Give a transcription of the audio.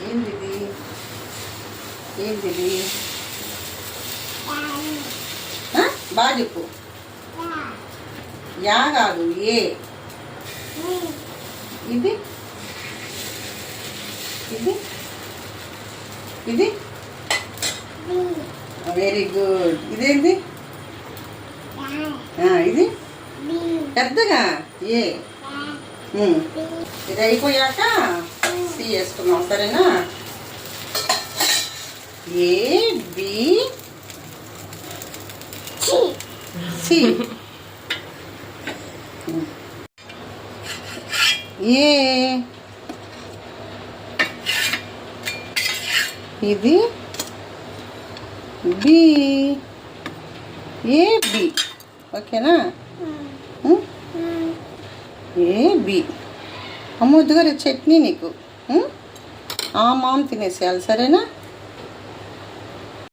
ఏంటిది ఏంటిది బాగా చెప్పు. యా కాదు ఏ. ఇది ఇది ఇది వెరీ గుడ్. ఇదేంటి ఇది పెద్దగా ఏ. ఇది అయిపోయాక సి వేసుకున్నాం సరేనా. A B C. ఏ ఇది బి ఏ బి ఓకేనా. ఏ బి అమ్మ వద్దుగా చట్నీ నీకు. మామ తినేసేయాలి సరేనా.